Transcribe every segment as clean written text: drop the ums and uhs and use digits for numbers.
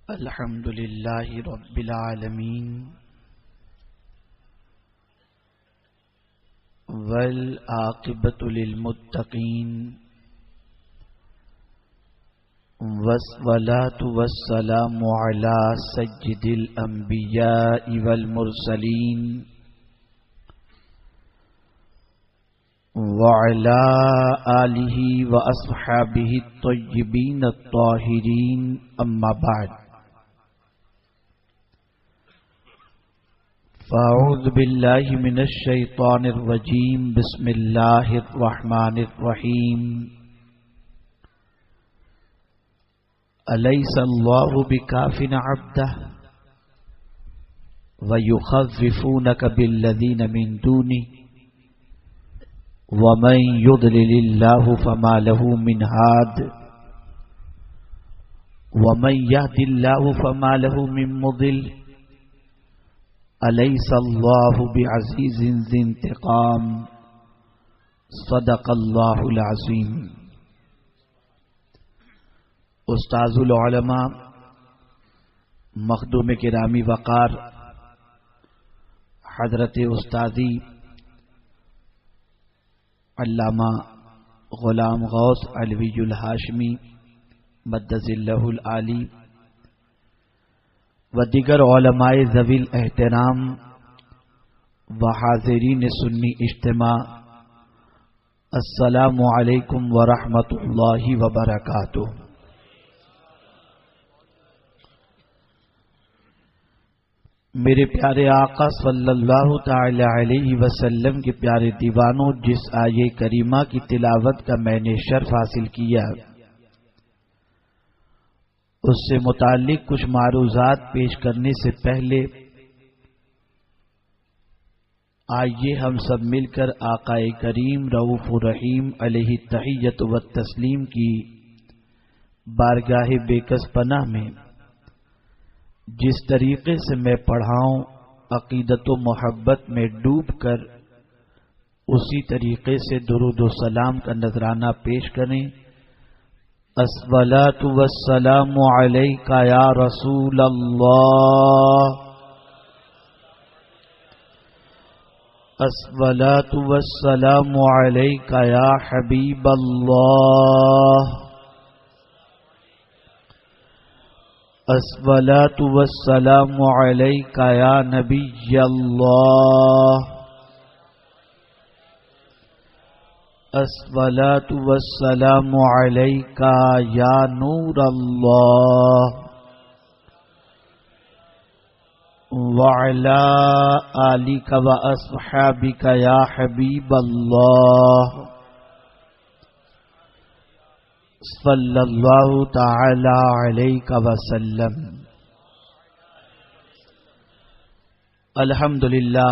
الحمد لله رب العالمين والعاقبة للمتقين والصلاة والسلام على سيد الأنبياء والمرسلين وعلى آله وأصحابه الطيبين الطاهرين أما بعد فأعوذ بالله من الشيطان الرجيم بسم الله الرحمن الرحيم أليس الله بكاف عبده ويخففونك بالذين من دونه ومن يضلل الله فما له من هاد ومن يهد الله فما له من مضل أليس الله بعزيز ذي انتقام صدق الله العظيم. استاذ العلماء مخدوم گرامی وقار حضرت استاذی علامہ غلام غوث علوی الہاشمی مدد اللہ العالی و دیگر علماء ذوی الاحترام و حاضرین سنی اجتماع، السلام علیکم ورحمۃ اللہ وبرکاتہ. میرے پیارے آقا صلی اللہ تعالی علیہ وسلم کے پیارے دیوانوں، جس آیے کریمہ کی تلاوت کا میں نے شرف حاصل کیا، اس سے متعلق کچھ معروضات پیش کرنے سے پہلے آئیے ہم سب مل کر آقا کریم رؤوف الرحیم علیہ التحیۃ والتسلیم کی بارگاہ بےکس پناہ میں جس طریقے سے میں پڑھاؤں عقیدت و محبت میں ڈوب کر اسی طریقے سے درود و سلام کا نذرانہ پیش کریں. الصلاۃ والسلام علیک یا رسول اللہ، الصلاۃ والسلام علیک یا حبیب اللہ، الصلاۃ والسلام علیک یا نبی اللہ، الصلاۃ والسلام علیک یا نور اللہ، وعلی آلک و اصحابک یا حبیب اللہ، صلی اللہ تعالی علیہ وسلم. الحمدللہ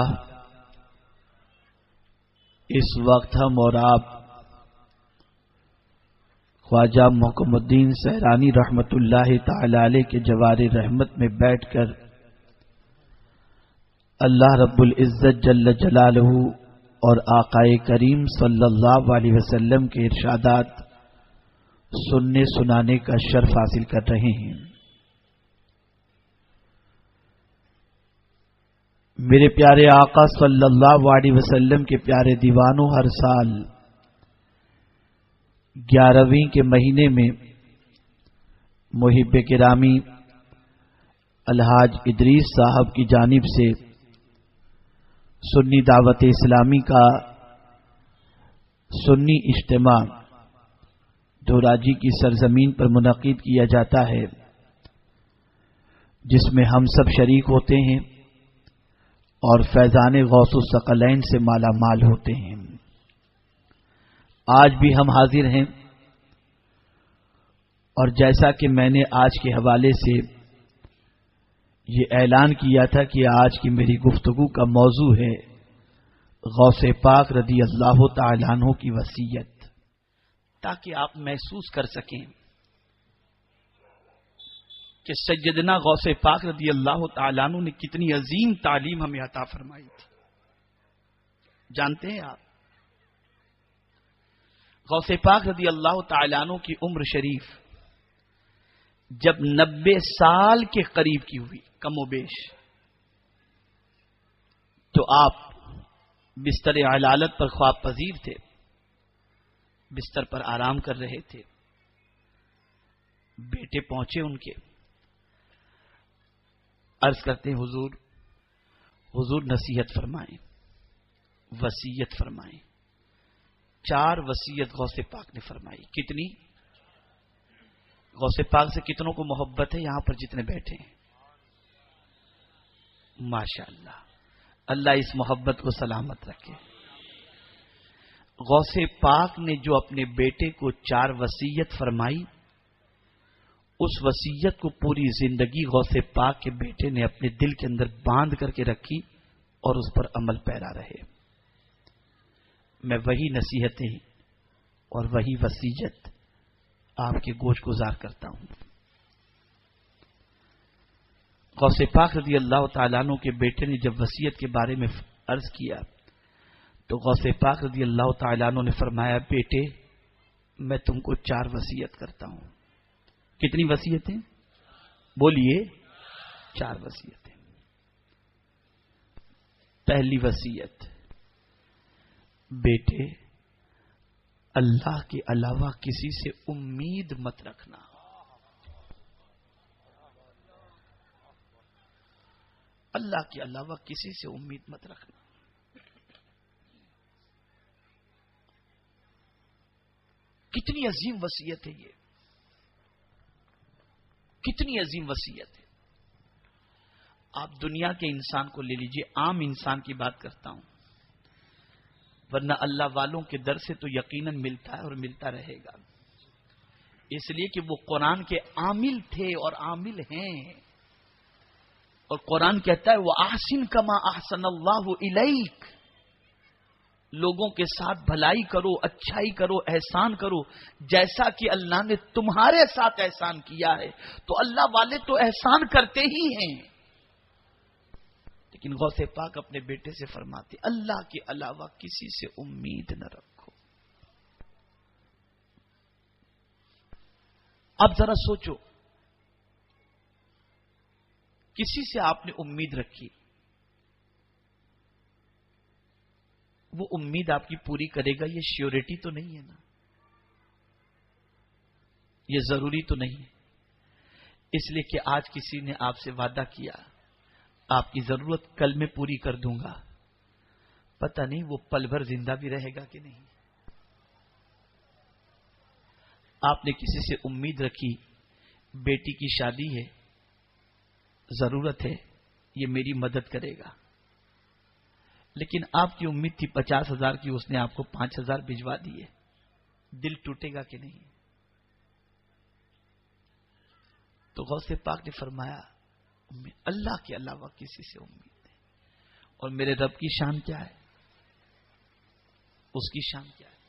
اس وقت ہم اور آپ خواجہ محکم الدین سحرانی رحمت اللہ تعالی علیہ کے جوار رحمت میں بیٹھ کر اللہ رب العزت جل جلالہ اور آقا کریم صلی اللہ علیہ وسلم کے ارشادات سننے سنانے کا شرف حاصل کر رہے ہیں. میرے پیارے آقا صلی اللہ علیہ وسلم کے پیارے دیوانوں، ہر سال 11ویں کے مہینے میں محب گرامی الحاج ادریس صاحب کی جانب سے سنی دعوت اسلامی کا سنی اجتماع دھوراجی کی سرزمین پر منعقد کیا جاتا ہے، جس میں ہم سب شریک ہوتے ہیں اور فیضان غوث الثقلین سے مالا مال ہوتے ہیں. آج بھی ہم حاضر ہیں، اور جیسا کہ میں نے آج کے حوالے سے یہ اعلان کیا تھا کہ آج کی میری گفتگو کا موضوع ہے غوث پاک رضی اللہ تعالیٰ عنہ کی وصیت، تاکہ آپ محسوس کر سکیں کہ سیدنا غوث پاک رضی اللہ تعالیٰ عنہ نے کتنی عظیم تعلیم ہمیں عطا فرمائی تھی. جانتے ہیں آپ غوث پاک رضی اللہ تعالیٰ عنہ کی عمر شریف جب 90 سال کے قریب کی ہوئی کم و بیش، تو آپ بستر علالت پر خواب پذیر تھے، بستر پر آرام کر رہے تھے، بیٹے پہنچے ان کے، عرض کرتے ہیں حضور نصیحت فرمائیں، وصیت فرمائیں۔ 4 وصیت غوث پاک نے فرمائی۔ کتنی؟ غوث پاک سے کتنوں کو محبت ہے یہاں پر جتنے بیٹھے ہیں؟ ماشاءاللہ، اللہ اس محبت کو سلامت رکھے۔ غوث پاک نے جو اپنے بیٹے کو 4 وصیت فرمائی، اس وصیت کو پوری زندگی غوث پاک کے بیٹے نے اپنے دل کے اندر باندھ کر کے رکھی اور اس پر عمل پیرا رہے۔ میں وہی نصیحتیں اور وہی وصیت آپ کے گوش گزار کرتا ہوں۔ غوث پاک رضی اللہ تعالیٰ عنہ کے بیٹے نے جب وصیت کے بارے میں عرض کیا تو غوث پاک رضی اللہ تعالیٰ عنہ نے فرمایا، بیٹے میں تم کو 4 وصیت کرتا ہوں۔ کتنی وصیتیں؟ بولیے، 4 وصیتیں۔ پہلی وصیت، بیٹے اللہ کے علاوہ کسی سے امید مت رکھنا۔ اللہ کے علاوہ کسی سے امید مت رکھنا۔ کتنی عظیم وصیت ہے یہ، کتنی عظیم وصیت ہے۔ آپ دنیا کے انسان کو لے لیجئے، عام انسان کی بات کرتا ہوں، ورنہ اللہ والوں کے در سے تو یقیناً ملتا ہے اور ملتا رہے گا، اس لیے کہ وہ قرآن کے عامل تھے اور عامل ہیں۔ اور قرآن کہتا ہے وَأَحْسِنْ كَمَا أَحْسَنَ اللَّهُ إِلَيْكَ، لوگوں کے ساتھ بھلائی کرو، اچھائی کرو، احسان کرو، جیسا کہ اللہ نے تمہارے ساتھ احسان کیا ہے۔ تو اللہ والے تو احسان کرتے ہی ہیں، لیکن غوث پاک اپنے بیٹے سے فرماتے اللہ کے علاوہ کسی سے امید نہ رکھو۔ اب ذرا سوچو، کسی سے آپ نے امید رکھی، وہ امید آپ کی پوری کرے گا، یہ شیورٹی تو نہیں ہے نا، یہ ضروری تو نہیں ہے۔ اس لیے کہ آج کسی نے آپ سے وعدہ کیا آپ کی ضرورت کل میں پوری کر دوں گا، پتہ نہیں وہ پل بھر زندہ بھی رہے گا کہ نہیں۔ آپ نے کسی سے امید رکھی، بیٹی کی شادی ہے، ضرورت ہے، یہ میری مدد کرے گا، لیکن آپ کی امید تھی 50,000 کی، اس نے آپ کو 5,000 بھجوا دیے، دل ٹوٹے گا کہ نہیں؟ تو غوث پاک نے فرمایا اللہ کے علاوہ کسی سے امید نہیں۔ اور میرے رب کی شان کیا ہے؟ اس کی شان کیا ہے؟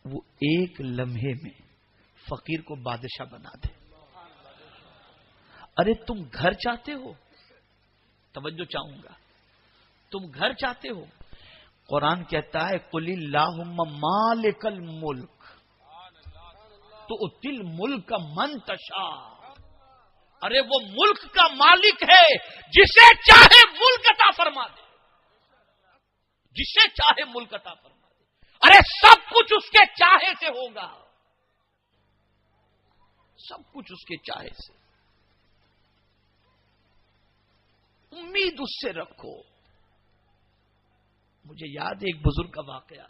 وہ ایک لمحے میں فقیر کو بادشاہ بنا دے۔ ارے تم گھر چاہتے ہو؟ توجہ چاہوں گا، تم گھر چاہتے ہو؟ قرآن کہتا ہے قل اللہم مالک الملک تؤتی الملک من تشاء۔ ارے وہ ملک کا مالک ہے، جسے چاہے ملک عطا فرما دے، جسے چاہے ملک عطا فرما دے۔ ارے سب کچھ اس کے چاہے سے ہوگا، سب کچھ اس کے چاہے سے۔ امید اس سے رکھو۔ مجھے یاد ہے ایک بزرگ کا واقعہ،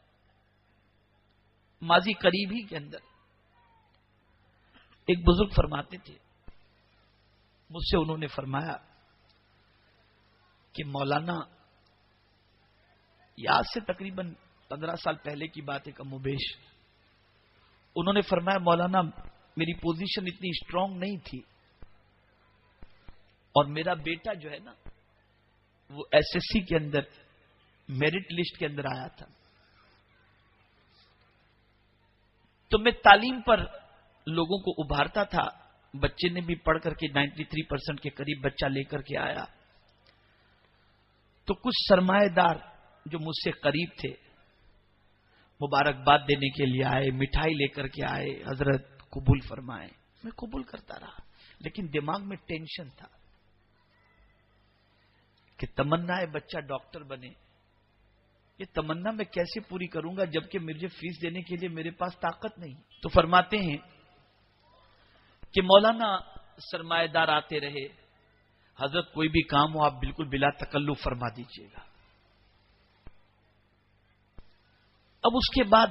ماضی قریب ہی کے اندر ایک بزرگ فرماتے تھے، مجھ سے انہوں نے فرمایا کہ مولانا، یاد سے تقریباً 15 سال پہلے کی بات ہے کم و بیش، انہوں نے فرمایا مولانا میری پوزیشن اتنی اسٹرانگ نہیں تھی، اور میرا بیٹا جو ہے نا وہ ایس ایس سی کے اندر میرٹ لسٹ کے اندر آیا تھا، تو میں تعلیم پر لوگوں کو ابھارتا تھا، بچے نے بھی پڑھ کر کے 93% کے قریب بچہ لے کر کے آیا، تو کچھ سرمایہ دار جو مجھ سے قریب تھے مبارکباد دینے کے لیے آئے، مٹھائی لے کر کے آئے، حضرت قبول فرمائے، میں قبول کرتا رہا، لیکن دماغ میں ٹینشن تھا کہ تمنا ہے بچہ ڈاکٹر بنے. یہ تمنا میں کیسے پوری کروں گا جبکہ مجھے فیس دینے کے لیے میرے پاس طاقت نہیں. تو فرماتے ہیں کہ مولانا سرمایہ دار آتے رہے، حضرت کوئی بھی کام ہو آپ بالکل بلا تکلف فرما دیجیے گا. اب اس کے بعد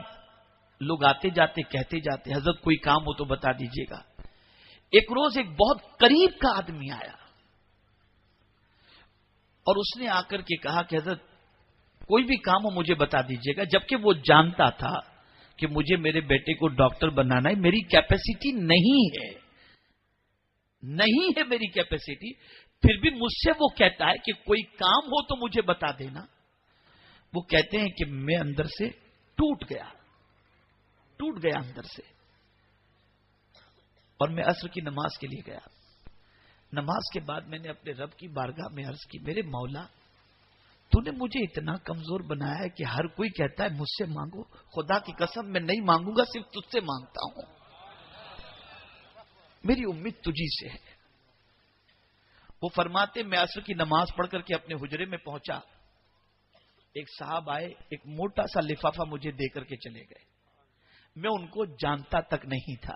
لوگ آتے جاتے کہتے جاتے حضرت کوئی کام ہو تو بتا دیجیے گا. ایک روز ایک بہت قریب کا آدمی آیا اور اس نے آ کر کے کہا کہ حضرت کوئی بھی کام ہو مجھے بتا دیجیے گا، جبکہ وہ جانتا تھا کہ مجھے میرے بیٹے کو ڈاکٹر بنانا ہے، میری کیپیسٹی نہیں ہے میری کیپیسٹی. پھر بھی مجھ سے وہ کہتا ہے کہ کوئی کام ہو تو مجھے بتا دینا. وہ کہتے ہیں کہ میں اندر سے ٹوٹ گیا اندر سے، اور میں عصر کی نماز کے لیے گیا. نماز کے بعد میں نے اپنے رب کی بارگاہ میں عرض کی، میرے مولا تو نے مجھے اتنا کمزور بنایا ہے کہ ہر کوئی کہتا ہے مجھ سے مانگو، خدا کی قسم میں نہیں مانگوں گا، صرف تجھ سے مانگتا ہوں، میری امید تجھی سے ہے. وہ فرماتے میں عصر کی نماز پڑھ کر کے اپنے حجرے میں پہنچا، ایک صاحب آئے، ایک موٹا سا لفافہ مجھے دے کر کے چلے گئے. میں ان کو جانتا تک نہیں تھا.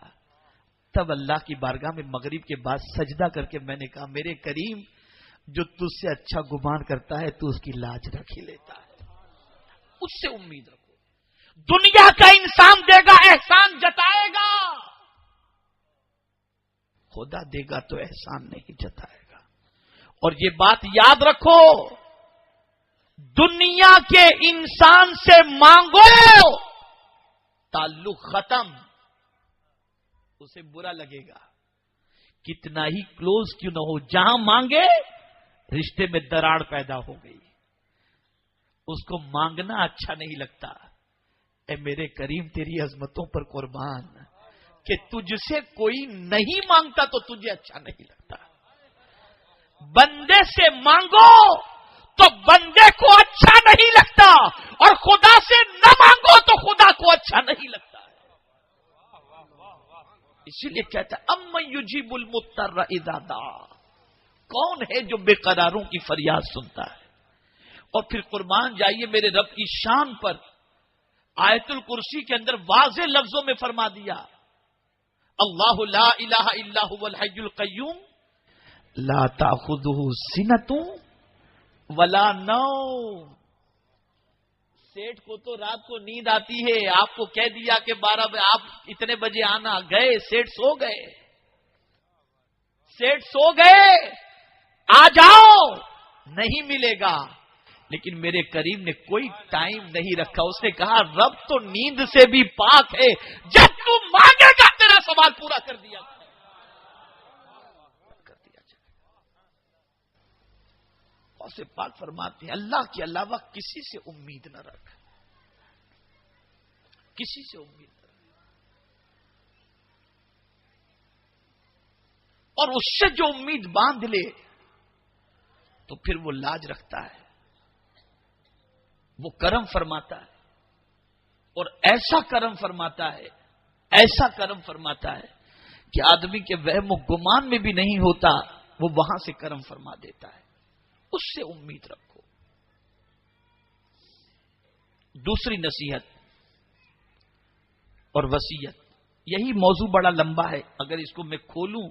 تب اللہ کی بارگاہ میں مغرب کے بعد سجدہ کر کے میں نے کہا میرے کریم جو تجھ سے اچھا گمان کرتا ہے تو اس کی لاج رکھ ہی لیتا ہے، اس سے امید رکھو. دنیا کا انسان دے گا احسان جتائے گا، خدا دے گا تو احسان نہیں جتائے گا. اور یہ بات یاد رکھو، دنیا کے انسان سے مانگو تعلق ختم، اسے برا لگے گا کتنا ہی کلوز کیوں نہ ہو. جہاں مانگے رشتے میں دراڑ پیدا ہو گئی، اس کو مانگنا اچھا نہیں لگتا. اے میرے کریم تیری عظمتوں پر قربان کہ تجھ سے کوئی نہیں مانگتا تو تجھے اچھا نہیں لگتا. بندے سے مانگو تو بندے کو اچھا نہیں لگتا، اور خدا سے نہ مانگو تو خدا کو اچھا نہیں لگتا. اسی لیے کہتا ہے امن یجیب المضطر اذا دعا، کون ہے جو بے قراروں کی فریاد سنتا ہے. اور پھر قربان جائیے میرے رب کی شان پر، آیت الکرسی کے اندر واضح لفظوں میں فرما دیا اللہ لا الہ الا هو الحی القیوم لا تأخذہ سنۃ ولا نوم. سیٹھ کو تو رات کو نیند آتی ہے، آپ کو کہہ دیا کہ 12 بجے آپ اتنے بجے آنا، گئے سیٹھ سو گئے آ جاؤ، نہیں ملے گا. لیکن میرے کریم نے کوئی ٹائم نہیں رکھا. اس نے کہا رب تو نیند سے بھی پاک ہے، جب تم مانگے گا تیرا سوال پورا کر دیا جائے. سے پاک فرماتے ہیں اللہ کے علاوہ کسی سے امید نہ رکھ، کسی سے امید نہ رکھ. اور اس سے جو امید باندھ لے تو پھر وہ لاج رکھتا ہے، وہ کرم فرماتا ہے. اور ایسا کرم فرماتا ہے کہ آدمی کے وہم و گمان میں بھی نہیں ہوتا، وہ وہاں سے کرم فرما دیتا ہے. اس سے امید رکھو. دوسری نصیحت اور وصیت، یہی موضوع بڑا لمبا ہے، اگر اس کو میں کھولوں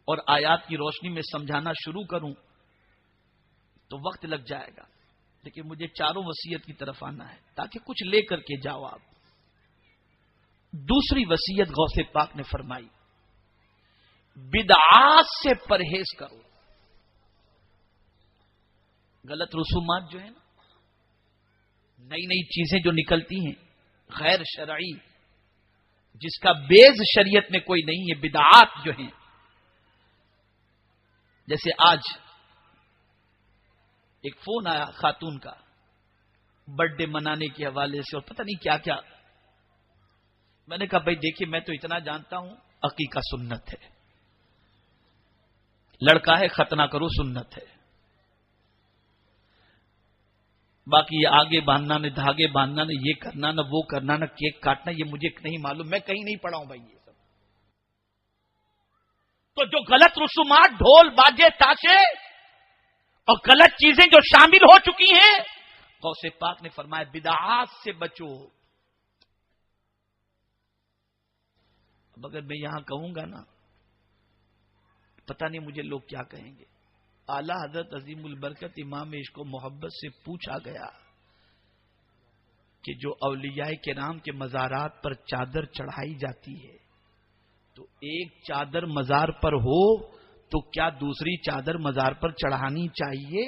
اور آیات کی روشنی میں سمجھانا شروع کروں تو وقت لگ جائے گا. لیکن مجھے چاروں وصیت کی طرف آنا ہے تاکہ کچھ لے کر کے جاؤ آپ. دوسری وصیت غوث پاک نے فرمائی بدعات سے پرہیز کرو. غلط رسومات جو ہیں نا، نئی نئی چیزیں جو نکلتی ہیں غیر شرعی، جس کا بیز شریعت میں کوئی نہیں ہے، بدعات جو ہیں. جیسے آج ایک فون آیا خاتون کا برتھ ڈے منانے کے حوالے سے اور پتہ نہیں کیا کیا. میں نے کہا بھائی دیکھیے میں تو اتنا جانتا ہوں عقیقہ سنت ہے، لڑکا ہے ختنہ کرو سنت ہے، باقی یہ آگے باندھنا نہ دھاگے باندھنا نہ یہ کرنا نہ وہ کرنا نہ کیک کاٹنا، یہ مجھے نہیں معلوم، میں کہیں نہیں پڑھا ہوں بھائی یہ سب. تو جو غلط رسومات، ڈھول باجے تاشے اور غلط چیزیں جو شامل ہو چکی ہیں، غوث پاک نے فرمایا بدعات سے بچو. اب اگر میں یہاں کہوں گا نا، پتہ نہیں مجھے لوگ کیا کہیں گے. اعلی حضرت عظیم البرکت امام عشق و محبت سے پوچھا گیا کہ جو اولیاء کرام کے مزارات پر چادر چڑھائی جاتی ہے، تو ایک چادر مزار پر ہو تو کیا دوسری چادر مزار پر چڑھانی چاہیے؟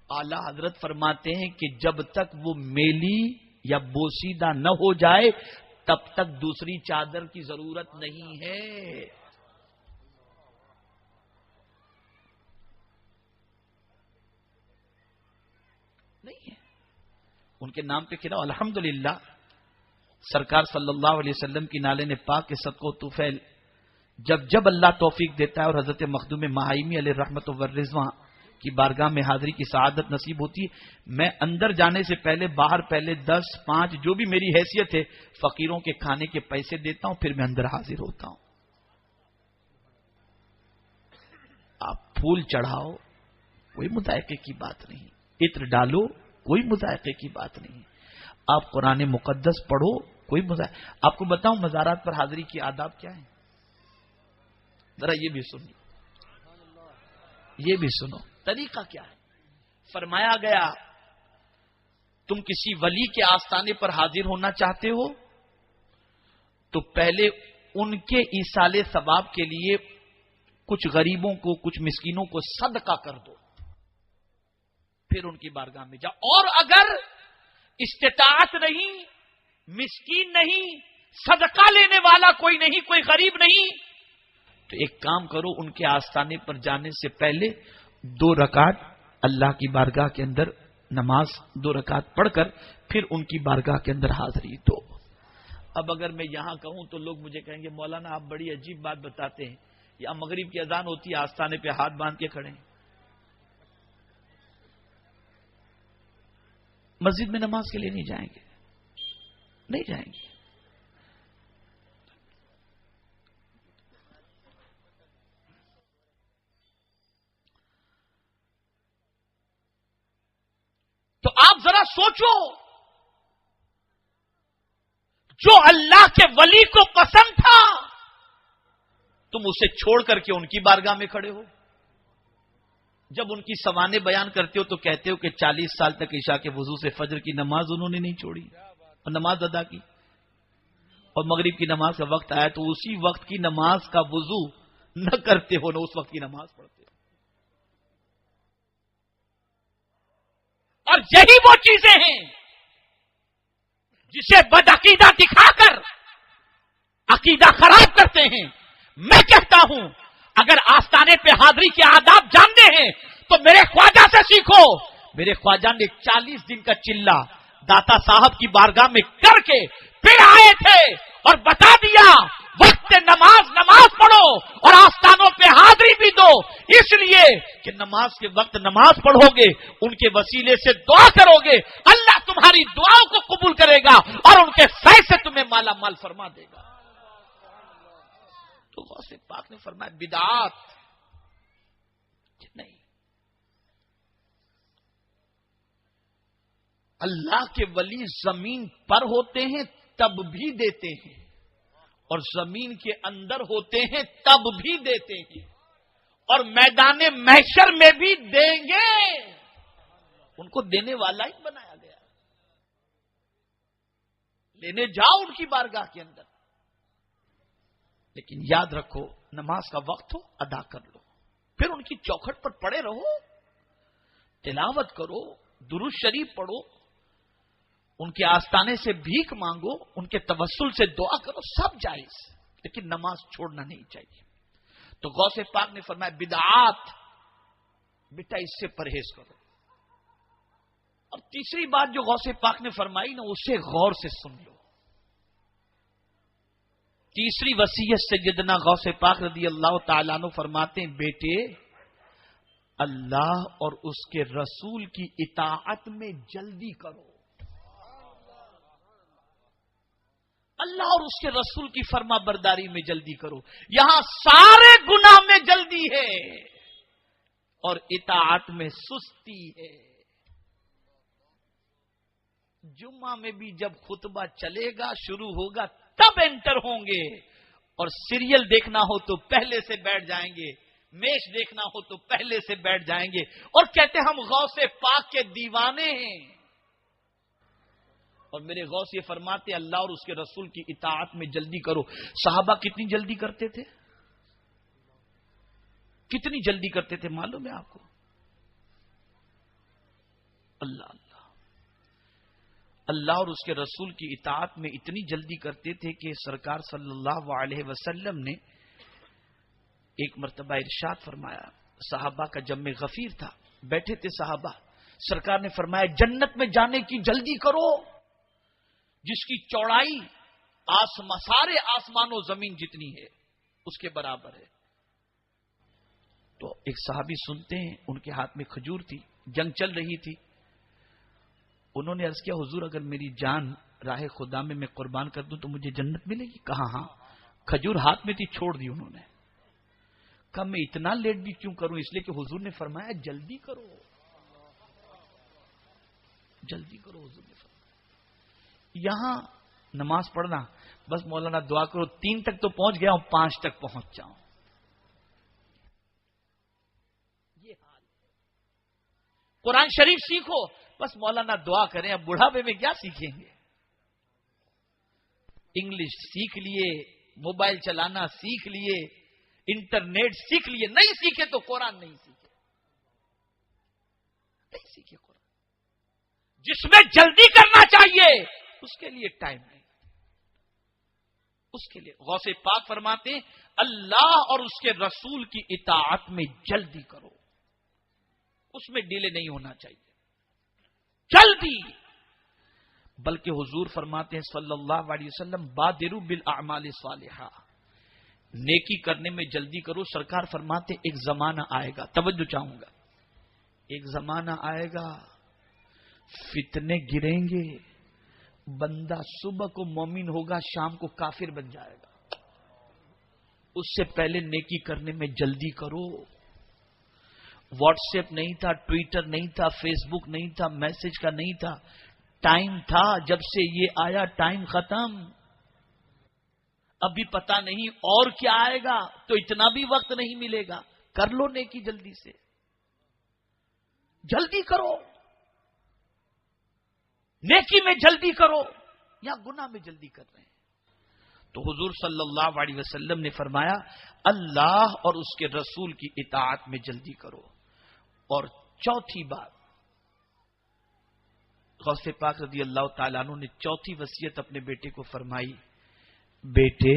اعلی حضرت فرماتے ہیں کہ جب تک وہ میلی یا بوسیدہ نہ ہو جائے تب تک دوسری چادر کی ضرورت نہیں ہے. نہیں ہے. ان کے نام پہ کہنا الحمدللہ. سرکار صلی اللہ علیہ وسلم کی نالے پاک کے صدقہ و طفیل جب اللہ توفیق دیتا ہے اور حضرت مخدوم مہائمی علیہ رحمت و رضوان کی بارگاہ میں حاضری کی سعادت نصیب ہوتی ہے، میں اندر جانے سے پہلے باہر پہلے 10 5 جو بھی میری حیثیت ہے فقیروں کے کھانے کے پیسے دیتا ہوں، پھر میں اندر حاضر ہوتا ہوں. آپ پھول چڑھاؤ کوئی مذائقے کی بات نہیں، عطر ڈالو کوئی مذائقے کی بات نہیں، آپ قرآن مقدس پڑھو کوئی آپ کو بتاؤں مزارات پر حاضری کی آداب کیا ہیں؟ ذرا یہ بھی سنو، یہ بھی سنو طریقہ کیا ہے. فرمایا گیا تم کسی ولی کے آستانے پر حاضر ہونا چاہتے ہو تو پہلے ان کے ایصال ثواب کے لیے کچھ غریبوں کو، کچھ مسکینوں کو صدقہ کر دو، پھر ان کی بارگاہ میں جاؤ. اور اگر استطاعت نہیں، مسکین نہیں، صدقہ لینے والا کوئی نہیں، کوئی غریب نہیں، تو ایک کام کرو، ان کے آستانے پر جانے سے پہلے 2 رکعت اللہ کی بارگاہ کے اندر نماز 2 رکعت پڑھ کر پھر ان کی بارگاہ کے اندر حاضری دو. اب اگر میں یہاں کہوں تو لوگ مجھے کہیں گے مولانا آپ بڑی عجیب بات بتاتے ہیں، یا مغرب کی اذان ہوتی ہے آستانے پہ ہاتھ باندھ کے کھڑے ہیں. مسجد میں نماز کے لیے نہیں جائیں گے، نہیں جائیں گے. تو آپ ذرا سوچو، جو اللہ کے ولی کو پسند تھا تم اسے چھوڑ کر کے ان کی بارگاہ میں کھڑے ہو. جب ان کی سوانے بیان کرتے ہو تو کہتے ہو کہ 40 سال تک عشاء کے وضو سے فجر کی نماز انہوں نے نہیں چھوڑی اور نماز ادا کی، اور مغرب کی نماز کا وقت آیا تو اسی وقت کی نماز کا وضو نہ کرتے ہو، نہ اس وقت کی نماز پڑھتے ہو. اور یہی وہ چیزیں ہیں جسے بدعقیدہ دکھا کر عقیدہ خراب کرتے ہیں. میں کہتا ہوں اگر آستانے پہ حاضری کے آداب جانتے ہیں تو میرے خواجہ سے سیکھو. میرے خواجہ نے 40 دن کا چلہ داتا صاحب کی بارگاہ میں کر کے پھر آئے تھے اور بتا دیا وقت نماز پڑھو اور آستانوں پہ حاضری بھی دو، اس لیے کہ نماز کے وقت نماز پڑھو گے، ان کے وسیلے سے دعا کرو گے، اللہ تمہاری دعاؤں کو قبول کرے گا اور ان کے فیض سے تمہیں مالا مال فرما دے گا. تو غوث پاک نے فرمایا بدعات نہیں. اللہ کے ولی زمین پر ہوتے ہیں تب بھی دیتے ہیں، اور زمین کے اندر ہوتے ہیں تب بھی دیتے ہیں، اور میدان محشر میں بھی دیں گے. ان کو دینے والا ہی بنایا گیا. لینے جاؤ ان کی بارگاہ کے اندر، لیکن یاد رکھو نماز کا وقت ہو ادا کر لو، پھر ان کی چوکھٹ پر پڑے رہو، تلاوت کرو، درود شریف پڑھو، ان کے آستانے سے بھیک مانگو، ان کے توسل سے دعا کرو، سب جائز، لیکن نماز چھوڑنا نہیں چاہیے. تو غوث پاک نے فرمایا بدعات بیٹا اس سے پرہیز کرو. اور تیسری بات جو غوث پاک نے فرمائی نا اسے غور سے سن لو. تیسری وصیت سیدنا غوث پاک رضی اللہ تعالیٰ عنہ فرماتے ہیں بیٹے اللہ اور اس کے رسول کی اطاعت میں جلدی کرو. اللہ اور اس کے رسول کی فرما برداری میں جلدی کرو. یہاں سارے گناہ میں جلدی ہے اور اطاعت میں سستی ہے. جمعہ میں بھی جب خطبہ چلے گا شروع ہوگا تب انٹر ہوں گے, اور سیریل دیکھنا ہو تو پہلے سے بیٹھ جائیں گے, میچ دیکھنا ہو تو پہلے سے بیٹھ جائیں گے, اور کہتے ہم غوث پاک کے دیوانے ہیں. اور میرے غوث یہ فرماتے اللہ اور اس کے رسول کی اطاعت میں جلدی کرو. صحابہ کتنی جلدی کرتے تھے, کتنی جلدی کرتے تھے معلوم ہے آپ کو؟ اللہ اللہ اور اس کے رسول کی اطاعت میں اتنی جلدی کرتے تھے کہ سرکار صلی اللہ علیہ وسلم نے ایک مرتبہ ارشاد فرمایا. صحابہ کا جمع غفیر تھا, بیٹھے تھے صحابہ. سرکار نے فرمایا جنت میں جانے کی جلدی کرو جس کی چوڑائی سارے آسمان و زمین جتنی ہے اس کے برابر ہے. تو ایک صحابی سنتے ہیں, ان کے ہاتھ میں کھجور تھی, جنگ چل رہی تھی. انہوں نے عرض کیا حضور اگر میری جان راہ خدا میں قربان کر دوں تو مجھے جنت ملے گی؟ کہا ہاں. کھجور ہاتھ میں تھی, چھوڑ دی انہوں نے. کہا میں اتنا لیٹ بھی کیوں کروں؟ اس لیے کہ حضور نے فرمایا جلدی کرو, جلدی کرو. حضور نے فرمایا یہاں نماز پڑھنا بس مولانا دعا کرو 3 تک تو پہنچ گیا ہوں, 5 تک پہنچ جاؤں. یہ حال. قرآن شریف سیکھو بس مولانا دعا کریں, اب بڑھاپے میں کیا سیکھیں گے؟ انگلش سیکھ لیے, موبائل چلانا سیکھ لیے, انٹرنیٹ سیکھ لیے, نہیں سیکھے تو قرآن نہیں سیکھے, نہیں سیکھے قرآن. جس میں جلدی کرنا چاہیے اس کے لیے ٹائم نہیں. اس کے لیے غوث پاک فرماتے ہیں اللہ اور اس کے رسول کی اطاعت میں جلدی کرو, اس میں ڈیلے نہیں ہونا چاہیے, جلدی. بلکہ حضور فرماتے ہیں صلی اللہ علیہ وسلم بادروا بالاعمال الصالحہ, نیکی کرنے میں جلدی کرو. سرکار فرماتے ایک زمانہ آئے گا, توجہ چاہوں گا, ایک زمانہ آئے گا فتنے گریں گے, بندہ صبح کو مومن ہوگا شام کو کافر بن جائے گا. اس سے پہلے نیکی کرنے میں جلدی کرو. واٹس ایپ نہیں تھا, ٹویٹر نہیں تھا, فیس بک نہیں تھا, میسج کا نہیں تھا, ٹائم تھا. جب سے یہ آیا ٹائم ختم. ابھی پتا نہیں اور کیا آئے گا, تو اتنا بھی وقت نہیں ملے گا. کر لو نیکی جلدی سے, جلدی کرو. نیکی میں جلدی کرو یا گناہ میں جلدی کر رہے ہیں. تو حضور صلی اللہ علیہ وسلم نے فرمایا اللہ اور اس کے رسول کی اطاعت میں جلدی کرو. اور چوتھی بات, غوث پاک رضی اللہ تعالیٰ عنہ نے چوتھی وصیت اپنے بیٹے کو فرمائی, بیٹے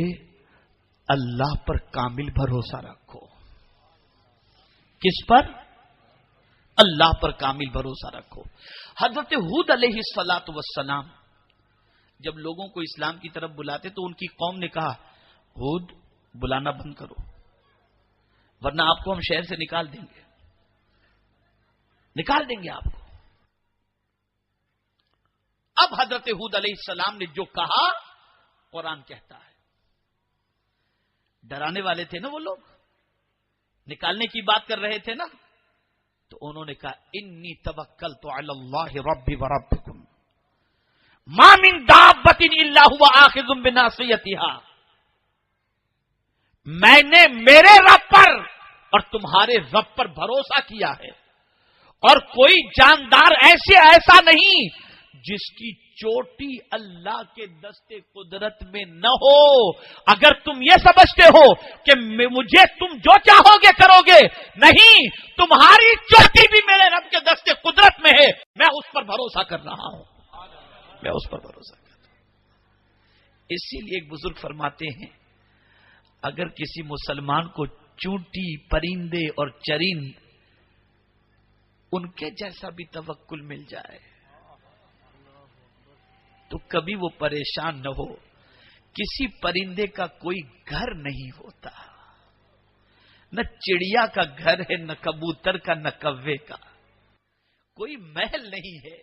اللہ پر کامل بھروسہ رکھو. کس پر؟ اللہ پر کامل بھروسہ رکھو. حضرت ہود علیہ الصلاۃ والسلام جب لوگوں کو اسلام کی طرف بلاتے تو ان کی قوم نے کہا ہود بلانا بند کرو ورنہ آپ کو ہم شہر سے نکال دیں گے, نکال دیں گے آپ کو. اب حضرت ہود علیہ السلام نے جو کہا قرآن کہتا ہے. ڈرانے والے تھے نا وہ لوگ, نکالنے کی بات کر رہے تھے نا, تو انہوں نے کہا انی توکلت علی اللہ ربی و ربکم ما من دابۃ الا هو آخذ بناصیتها. میں نے میرے رب پر اور تمہارے رب پر بھروسہ کیا ہے, اور کوئی جاندار ایسا نہیں جس کی چوٹی اللہ کے دستے قدرت میں نہ ہو. اگر تم یہ سمجھتے ہو کہ مجھے تم جو چاہو گے کرو گے, نہیں, تمہاری چوٹی بھی میرے رب کے دستے قدرت میں ہے. میں اس پر بھروسہ کر رہا ہوں, میں اس پر بھروسہ کر رہا ہوں. اسی لیے ایک بزرگ فرماتے ہیں اگر کسی مسلمان کو چونٹی, پرندے اور چرند ان کے جیسا بھی توکل مل جائے تو کبھی وہ پریشان نہ ہو. کسی پرندے کا کوئی گھر نہیں ہوتا, نہ چڑیا کا گھر ہے, نہ کبوتر کا, نہ کوے کا. کوئی محل نہیں ہے.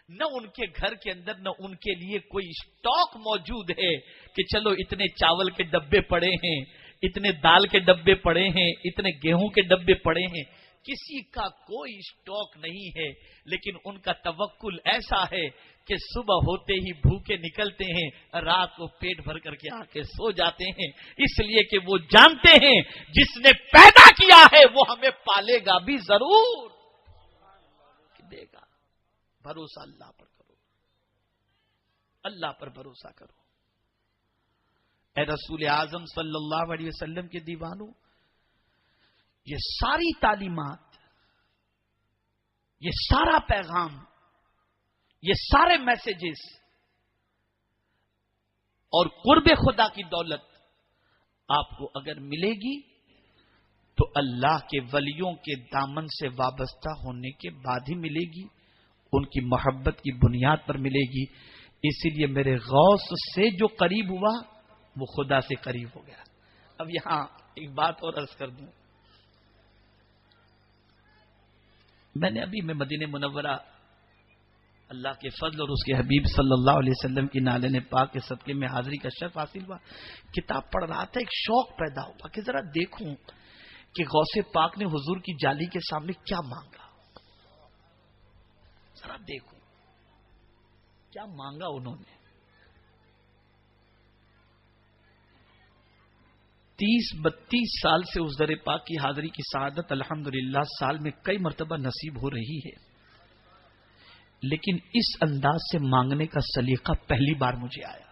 نہ ان کے گھر کے اندر نہ ان کے لیے کوئی اسٹاک موجود ہے کہ چلو اتنے چاول کے ڈبے پڑے ہیں، اتنے دال کے ڈبے پڑے ہیں، اتنے گیہوں کے ڈبے پڑے ہیں. کسی کا کوئی اسٹاک نہیں ہے، لیکن ان کا توکل ایسا ہے کہ صبح ہوتے ہی بھوکے نکلتے ہیں، رات کو پیٹ بھر کر کے آ کے سو جاتے ہیں، اس لیے کہ وہ جانتے ہیں جس نے پیدا کیا ہے وہ ہمیں پالے گا بھی ضرور، دے گا. بھروسہ اللہ پر کرو، اللہ پر بھروسہ کرو. اے رسول اعظم صلی اللہ علیہ وسلم کے دیوانوں، یہ ساری تعلیمات، یہ سارا پیغام، یہ سارے میسیجز اور قرب خدا کی دولت آپ کو اگر ملے گی تو اللہ کے ولیوں کے دامن سے وابستہ ہونے کے بعد ہی ملے گی، ان کی محبت کی بنیاد پر ملے گی. اسی لیے میرے غوث سے جو قریب ہوا وہ خدا سے قریب ہو گیا. اب یہاں ایک بات اور عرض کر دوں. میں مدینہ منورہ اللہ کے فضل اور اس کے حبیب صلی اللہ علیہ وسلم کی نالین پاک کے صدقے میں حاضری کا شرف حاصل ہوا. کتاب پڑھ رہا تھا، ایک شوق پیدا ہوا کہ ذرا دیکھوں کہ غوث پاک نے حضور کی جالی کے سامنے کیا مانگا. ذرا دیکھوں کیا مانگا انہوں نے. 30-32 سال سے اس در پاک کی حاضری کی سعادت الحمدللہ سال میں کئی مرتبہ نصیب ہو رہی ہے، لیکن اس انداز سے مانگنے کا سلیقہ پہلی بار مجھے آیا.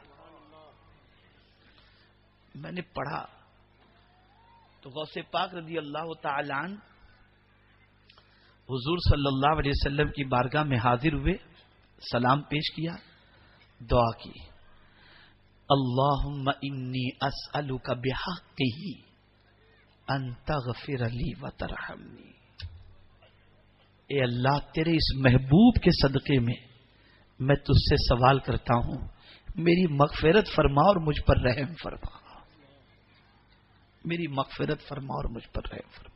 میں نے پڑھا تو غوث پاک رضی اللہ تعالی عنہ حضور صلی اللہ علیہ وسلم کی بارگاہ میں حاضر ہوئے، سلام پیش کیا، دعا کی، اللہم انی اسألک بحقہ ان تغفر لی وترحمنی. اے اللہ تیرے اس محبوب کے صدقے میں تجھ سے سوال کرتا ہوں، میری مغفرت فرما اور مجھ پر رحم فرما. میری مغفرت فرما اور مجھ پر رحم فرما.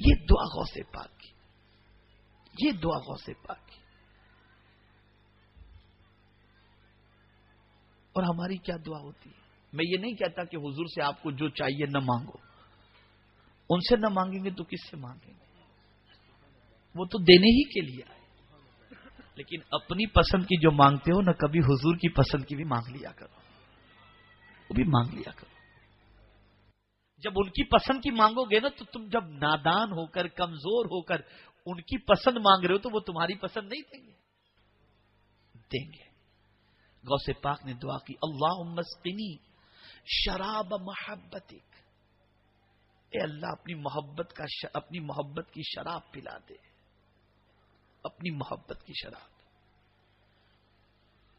یہ دعا غوث پاک کی، یہ دعا غوث پاک کی. اور ہماری کیا دعا ہوتی ہے؟ میں یہ نہیں کہتا کہ حضور سے آپ کو جو چاہیے نہ مانگو، ان سے نہ مانگیں گے تو کس سے مانگیں گے؟ وہ تو دینے ہی کے لیے آئے. لیکن اپنی پسند کی جو مانگتے ہو نہ، کبھی حضور کی پسند کی بھی مانگ لیا کرو، وہ بھی مانگ لیا کرو. جب ان کی پسند کی مانگو گے نا تو تم جب نادان ہو کر کمزور ہو کر ان کی پسند مانگ رہے ہو تو وہ تمہاری پسند نہیں دیں گے، دیں گے. غوث پاک نے دعا کی، اللہم اسقنی شراب محبتک. اے اللہ اپنی محبت کی شراب پلا دے، اپنی محبت کی شراب،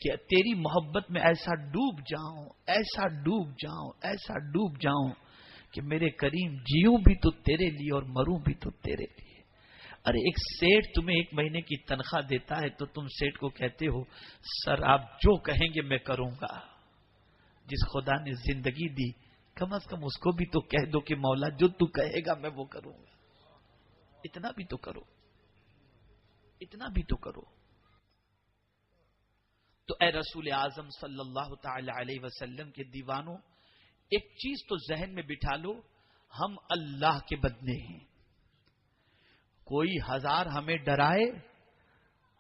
کہ تیری محبت میں ایسا ڈوب جاؤں، ایسا ڈوب جاؤں، ایسا ڈوب جاؤں کہ میرے کریم جیوں بھی تو تیرے لیے اور مروں بھی تو تیرے لیے. ارے ایک سیٹ تمہیں 1 مہینے کی تنخواہ دیتا ہے تو تم سیٹ کو کہتے ہو سر آپ جو کہیں گے میں کروں گا. جس خدا نے زندگی دی کم از کم اس کو بھی تو کہہ دو کہ مولا جو تو کہے گا میں وہ کروں گا. اتنا بھی تو کرو، اتنا بھی تو کرو. تو اے رسول اعظم صلی اللہ تعالی علیہ وسلم کے دیوانوں، ایک چیز تو ذہن میں بٹھا لو، ہم اللہ کے بندے ہیں. کوئی 1000 ہمیں ڈرائے،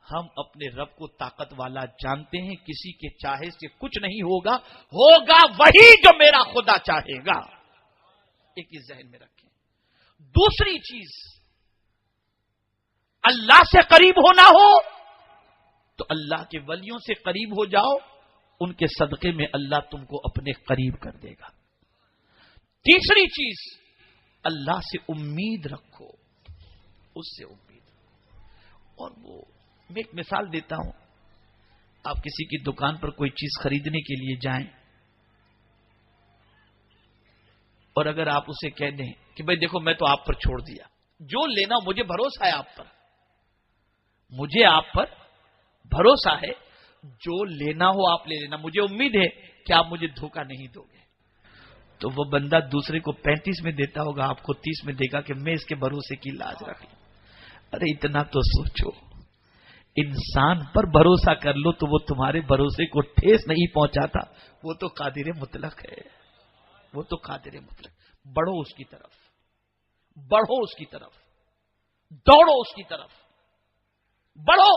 ہم اپنے رب کو طاقت والا جانتے ہیں. کسی کے چاہے سے کچھ نہیں ہوگا، ہوگا وہی جو میرا خدا چاہے گا. ایک چیز ذہن میں رکھیں. دوسری چیز، اللہ سے قریب ہونا ہو تو اللہ کے ولیوں سے قریب ہو جاؤ، ان کے صدقے میں اللہ تم کو اپنے قریب کر دے گا. تیسری چیز، اللہ سے امید رکھو، اس سے امید. اور وہ میں ایک مثال دیتا ہوں. آپ کسی کی دکان پر کوئی چیز خریدنے کے لیے جائیں اور اگر آپ اسے کہہ دیں کہ بھائی دیکھو میں تو آپ پر چھوڑ دیا، جو لینا مجھے بھروسہ ہے آپ پر، مجھے آپ پر بھروسہ ہے، جو لینا ہو آپ لے لینا، مجھے امید ہے کہ آپ مجھے دھوکہ نہیں دو گے. تو وہ بندہ دوسرے کو 35 میں دیتا ہوگا، آپ کو 30 میں دے گا کہ میں اس کے بھروسے کی لاج رکھ لوں. ارے اتنا تو سوچو، انسان پر بھروسہ کر لو تو وہ تمہارے بھروسے کو ٹھیس نہیں پہنچاتا، وہ تو قادر مطلق ہے، وہ تو قادر مطلق۔ بڑھو اس کی طرف، بڑھو اس کی طرف، دوڑو اس کی طرف، بڑھو۔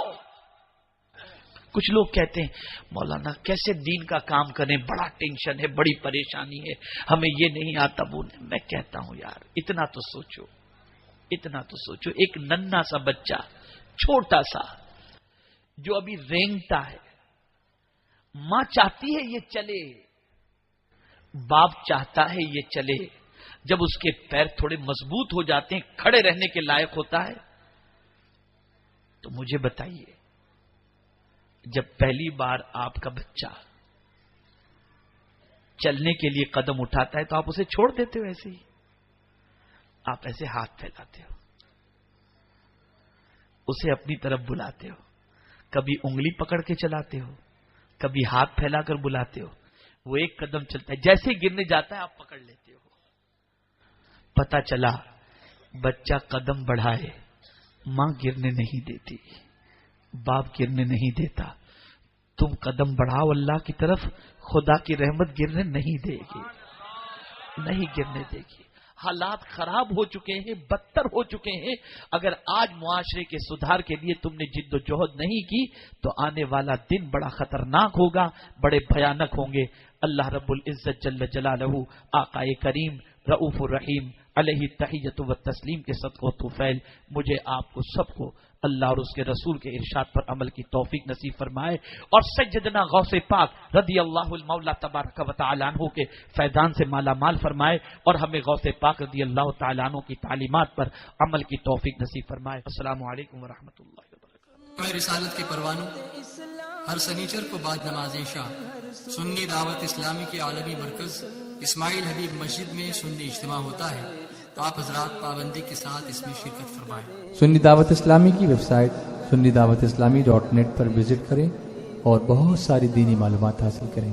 کچھ لوگ کہتے ہیں مولانا کیسے دین کا کام کریں، بڑا ٹینشن ہے، بڑی پریشانی ہے، ہمیں یہ نہیں آتا وہ نہیں۔ میں کہتا ہوں یار اتنا تو سوچو، اتنا تو سوچو، ایک ننھا سا بچہ چھوٹا سا جو ابھی رینگتا ہے، ماں چاہتی ہے یہ چلے، باپ چاہتا ہے یہ چلے، جب اس کے پیر تھوڑے مضبوط ہو جاتے ہیں، کھڑے رہنے کے لائق ہوتا ہے، تو مجھے بتائیے جب پہلی بار آپ کا بچہ چلنے کے لیے قدم اٹھاتا ہے تو آپ اسے چھوڑ دیتے ہو ایسے ہی؟ آپ ایسے ہاتھ پھیلاتے ہو، اسے اپنی طرف بلاتے ہو، کبھی انگلی پکڑ کے چلاتے ہو، کبھی ہاتھ پھیلا کر بلاتے ہو، وہ ایک قدم چلتا ہے، جیسے گرنے جاتا ہے آپ پکڑ لیتے ہو۔ پتا چلا بچہ قدم بڑھائے، ماں گرنے نہیں دیتی، باپ گرنے نہیں دیتا، تم قدم بڑھاؤ اللہ کی طرف، خدا کی رحمت گرنے نہیں دے گی، نہیں گرنے دے گی۔ حالات خراب ہو چکے ہیں، بدتر ہو چکے ہیں، اگر آج معاشرے کے سدھار کے لیے تم نے جد و جہد نہیں کی تو آنے والا دن بڑا خطرناک ہوگا، بڑے بھیانک ہوں گے۔ اللہ رب العزت جل جلالہ آقائے کریم رؤوف الرحیم علیہ تحیت و تسلیم کے صدقہ و طفیل مجھے آپ کو سب کو اللہ اور اس کے رسول کے ارشاد پر عمل کی توفیق نصیب فرمائے، اور سیدنا غوث پاک رضی اللہ المولا تبارک و تعالی عنہ کے فیضان سے مالا مال فرمائے، اور ہمیں غوث پاک رضی اللہ تعالی عنہ کی تعلیمات پر عمل کی توفیق نصیب فرمائے۔ السلام علیکم ورحمۃ اللہ وبرکاتہ۔ رسالت کے پروانوں ہر سنیچر کو بعد نماز عشاء سنی دعوت اسلامی کے عالمی مرکز اسماعیل حبیب مسجد میں سنی اجتماع ہوتا ہے، تو آپ حضرات پابندی کے ساتھ اس میں شرکت فرمائیں۔ سنی دعوت اسلامی کی ویب سائٹ سنی دعوت اسلامی .net پر وزٹ کریں اور بہت ساری دینی معلومات حاصل کریں۔